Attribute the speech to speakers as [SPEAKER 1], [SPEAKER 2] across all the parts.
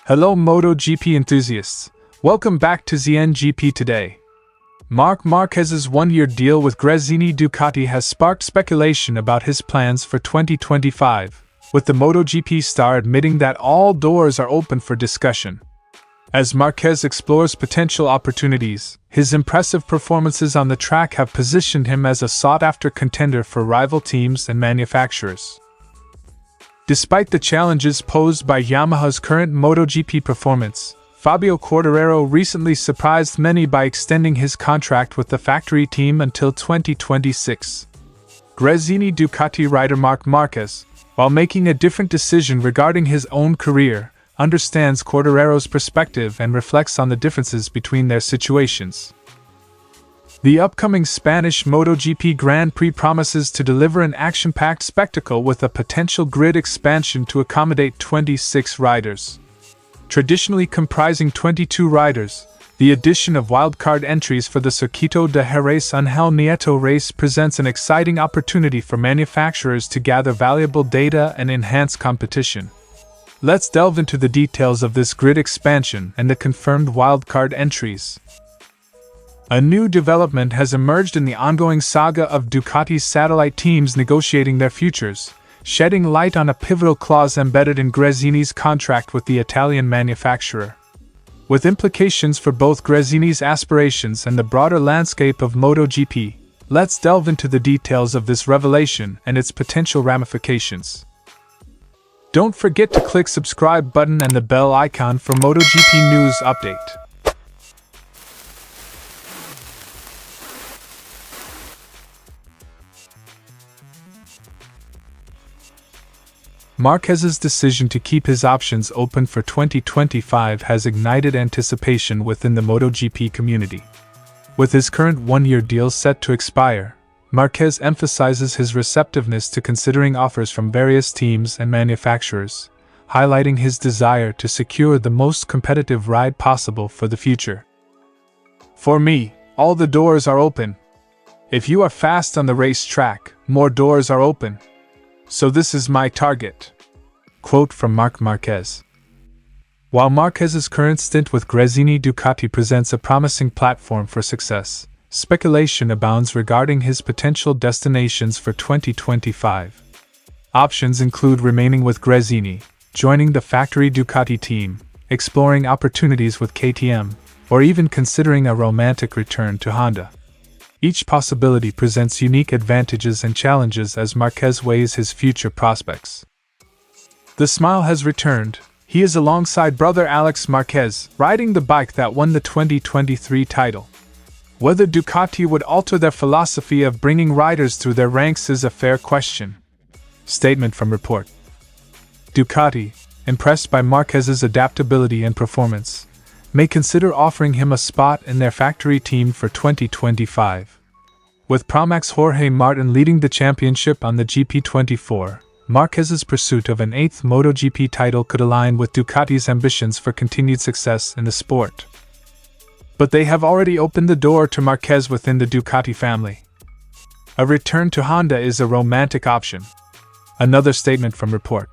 [SPEAKER 1] Hello MotoGP enthusiasts, welcome back to ZNGP today. Marc Marquez's one-year deal with Gresini Ducati has sparked speculation about his plans for 2025, with the MotoGP star admitting that all doors are open for discussion. As Marquez explores potential opportunities, his impressive performances on the track have positioned him as a sought-after contender for rival teams and manufacturers. Despite the challenges posed by Yamaha's current MotoGP performance, Fabio Quartararo recently surprised many by extending his contract with the factory team until 2026. Gresini Ducati rider Marc Marquez, while making a different decision regarding his own career, understands Quartararo's perspective and reflects on the differences between their situations. The upcoming Spanish MotoGP Grand Prix promises to deliver an action-packed spectacle with a potential grid expansion to accommodate 26 riders. Traditionally comprising 22 riders, the addition of wildcard entries for the Circuito de Jerez Ángel Nieto race presents an exciting opportunity for manufacturers to gather valuable data and enhance competition. Let's delve into the details of this grid expansion and the confirmed wildcard entries. A new development has emerged in the ongoing saga of Ducati's satellite teams negotiating their futures, shedding light on a pivotal clause embedded in Gresini's contract with the Italian manufacturer. With implications for both Gresini's aspirations and the broader landscape of MotoGP, let's delve into the details of this revelation and its potential ramifications. Don't forget to click subscribe button and the bell icon for MotoGP news update. Marquez's decision to keep his options open for 2025 has ignited anticipation within the MotoGP community. With his current one-year deal set to expire, Marquez emphasizes his receptiveness to considering offers from various teams and manufacturers, highlighting his desire to secure the most competitive ride possible for the future. For me, all the doors are open. If you are fast on the racetrack, more doors are open. So this is my target. Quote from Marc Marquez. While Marquez's current stint with Gresini Ducati presents a promising platform for success, speculation abounds regarding his potential destinations for 2025. Options include remaining with Gresini, joining the factory Ducati team, exploring opportunities with KTM, or even considering a romantic return to Honda. Each possibility presents unique advantages and challenges as Marquez weighs his future prospects. The smile has returned. He is alongside brother Alex Marquez, riding the bike that won the 2023 title. Whether Ducati would alter their philosophy of bringing riders through their ranks is a fair question. Statement from report. Ducati, impressed by Marquez's adaptability and performance, may consider offering him a spot in their factory team for 2025. With Pramac Jorge Martin leading the championship on the GP24, Marquez's pursuit of an 8th MotoGP title could align with Ducati's ambitions for continued success in the sport. But they have already opened the door to Marquez within the Ducati family. A return to Honda is a romantic option. Another statement from report.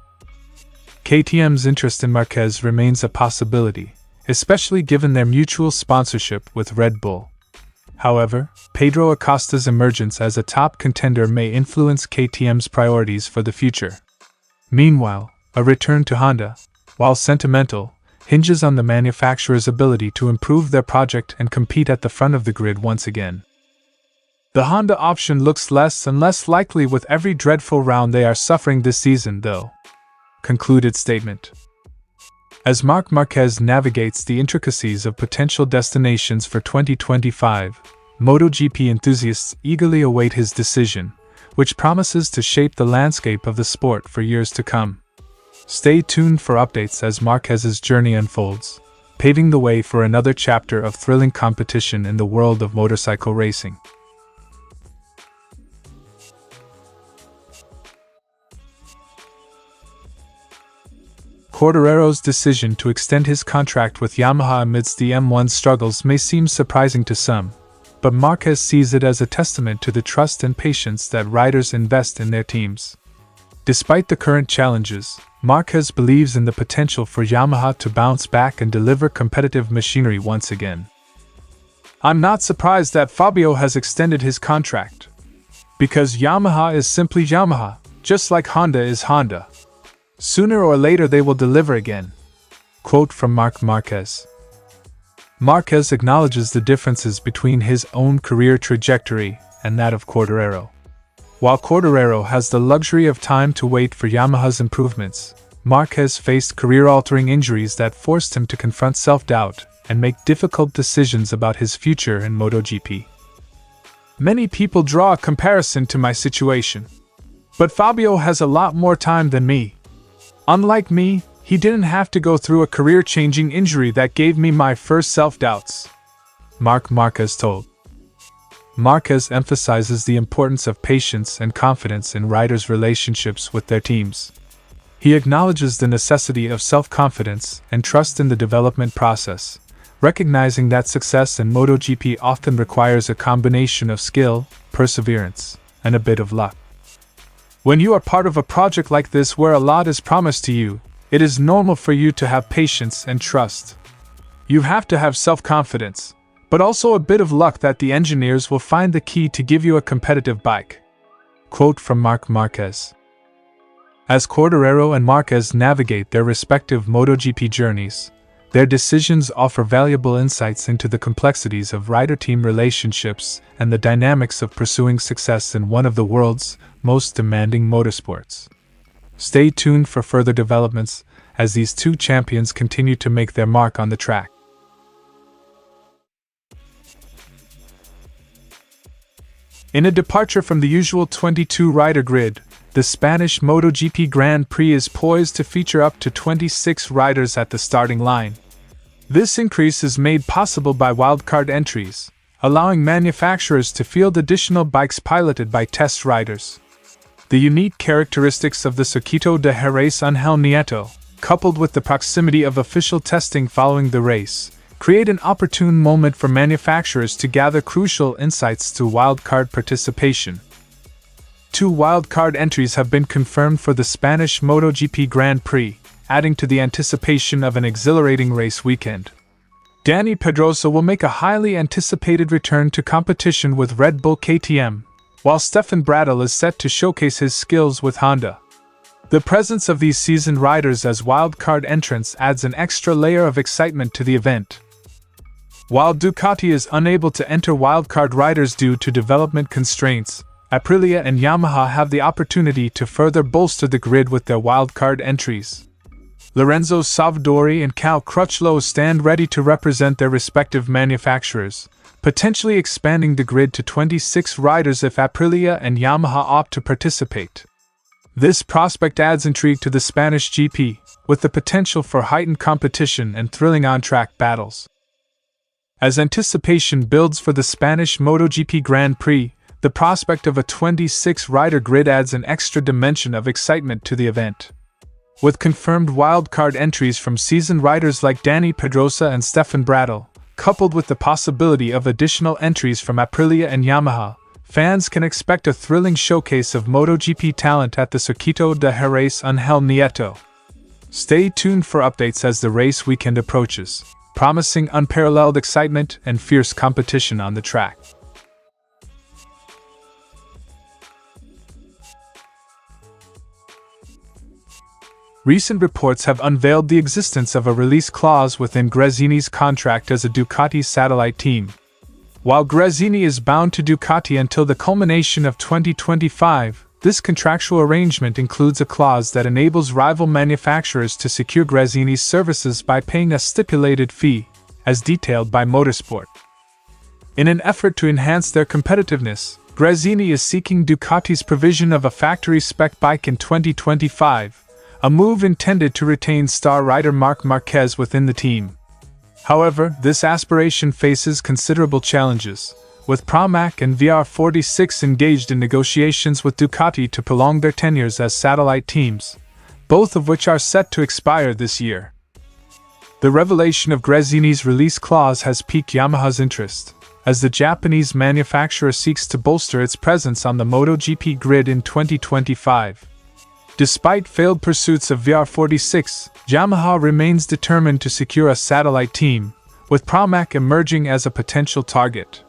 [SPEAKER 1] KTM's interest in Marquez remains a possibility, especially given their mutual sponsorship with Red Bull. However, Pedro Acosta's emergence as a top contender may influence KTM's priorities for the future. Meanwhile, a return to Honda, while sentimental, hinges on the manufacturer's ability to improve their project and compete at the front of the grid once again. The Honda option looks less and less likely with every dreadful round they are suffering this season, though. Concluded statement. As Marc Marquez navigates the intricacies of potential destinations for 2025, MotoGP enthusiasts eagerly await his decision, which promises to shape the landscape of the sport for years to come. Stay tuned for updates as Marquez's journey unfolds, paving the way for another chapter of thrilling competition in the world of motorcycle racing. Quartararo's decision to extend his contract with Yamaha amidst the M1 struggles may seem surprising to some, but Marquez sees it as a testament to the trust and patience that riders invest in their teams. Despite the current challenges, Marquez believes in the potential for Yamaha to bounce back and deliver competitive machinery once again. I'm not surprised that Fabio has extended his contract. Because Yamaha is simply Yamaha, just like Honda is Honda. Sooner or later they will deliver again. Quote from Marc Marquez. Marquez acknowledges the differences between his own career trajectory and that of Quartararo. While Quartararo has the luxury of time to wait for Yamaha's improvements, Marquez faced career-altering injuries that forced him to confront self-doubt and make difficult decisions about his future in MotoGP. Many people draw a comparison to my situation. But Fabio has a lot more time than me. Unlike me, he didn't have to go through a career-changing injury that gave me my first self-doubts, Marc Marquez told. Marquez emphasizes the importance of patience and confidence in riders' relationships with their teams. He acknowledges the necessity of self-confidence and trust in the development process, recognizing that success in MotoGP often requires a combination of skill, perseverance, and a bit of luck. When you are part of a project like this where a lot is promised to you, it is normal for you to have patience and trust. You have to have self-confidence, but also a bit of luck that the engineers will find the key to give you a competitive bike. Quote from Marc Marquez. As Quartararo and Marquez navigate their respective MotoGP journeys, their decisions offer valuable insights into the complexities of rider-team relationships and the dynamics of pursuing success in one of the world's most demanding motorsports. Stay tuned for further developments as these two champions continue to make their mark on the track. In a departure from the usual 22-rider grid, the Spanish MotoGP Grand Prix is poised to feature up to 26 riders at the starting line. This increase is made possible by Wildcard Entries, allowing manufacturers to field additional bikes piloted by test riders. The unique characteristics of the Circuito de Jerez Ángel Nieto, coupled with the proximity of official testing following the race, create an opportune moment for manufacturers to gather crucial insights to wildcard participation. 2 wildcard entries have been confirmed for the Spanish MotoGP Grand Prix, adding to the anticipation of an exhilarating race weekend. Dani Pedrosa will make a highly anticipated return to competition with Red Bull KTM, while Stefan Bradl is set to showcase his skills with Honda. The presence of these seasoned riders as wildcard entrants adds an extra layer of excitement to the event. While Ducati is unable to enter wildcard riders due to development constraints, Aprilia and Yamaha have the opportunity to further bolster the grid with their wildcard entries. Lorenzo Savadori and Cal Crutchlow stand ready to represent their respective manufacturers, potentially expanding the grid to 26 riders if Aprilia and Yamaha opt to participate. This prospect adds intrigue to the Spanish GP, with the potential for heightened competition and thrilling on-track battles. As anticipation builds for the Spanish MotoGP Grand Prix, the prospect of a 26-rider grid adds an extra dimension of excitement to the event. With confirmed wildcard entries from seasoned riders like Dani Pedrosa and Stefan Bradl, coupled with the possibility of additional entries from Aprilia and Yamaha, fans can expect a thrilling showcase of MotoGP talent at the Circuito de Jerez Ángel Nieto. Stay tuned for updates as the race weekend approaches, promising unparalleled excitement and fierce competition on the track. Recent reports have unveiled the existence of a release clause within Gresini's contract as a Ducati satellite team. While Gresini is bound to Ducati until the culmination of 2025, this contractual arrangement includes a clause that enables rival manufacturers to secure Gresini's services by paying a stipulated fee, as detailed by Motorsport. In an effort to enhance their competitiveness, Gresini is seeking Ducati's provision of a factory-spec bike in 2025, a move intended to retain star rider Marc Marquez within the team. However, this aspiration faces considerable challenges, with Pramac and VR46 engaged in negotiations with Ducati to prolong their tenures as satellite teams, both of which are set to expire this year. The revelation of Gresini's release clause has piqued Yamaha's interest, as the Japanese manufacturer seeks to bolster its presence on the MotoGP grid in 2025. Despite failed pursuits of VR46, Yamaha remains determined to secure a satellite team, with Pramac emerging as a potential target.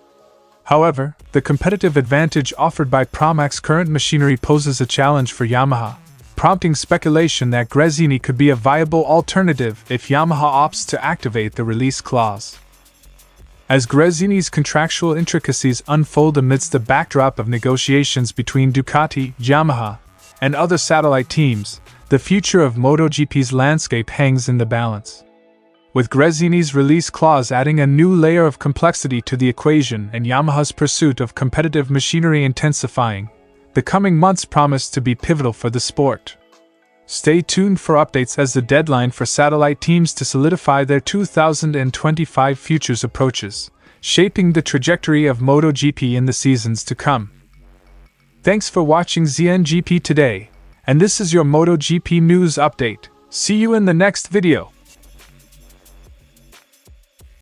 [SPEAKER 1] However, the competitive advantage offered by Pramac's current machinery poses a challenge for Yamaha, prompting speculation that Gresini could be a viable alternative if Yamaha opts to activate the release clause. As Gresini's contractual intricacies unfold amidst the backdrop of negotiations between Ducati, Yamaha, and other satellite teams, the future of MotoGP's landscape hangs in the balance. With Gresini's release clause adding a new layer of complexity to the equation and Yamaha's pursuit of competitive machinery intensifying, the coming months promise to be pivotal for the sport. Stay tuned for updates as the deadline for satellite teams to solidify their 2025 futures approaches, shaping the trajectory of MotoGP in the seasons to come. Thanks for watching ZNGP today, and this is your MotoGP news update. See you in the next video.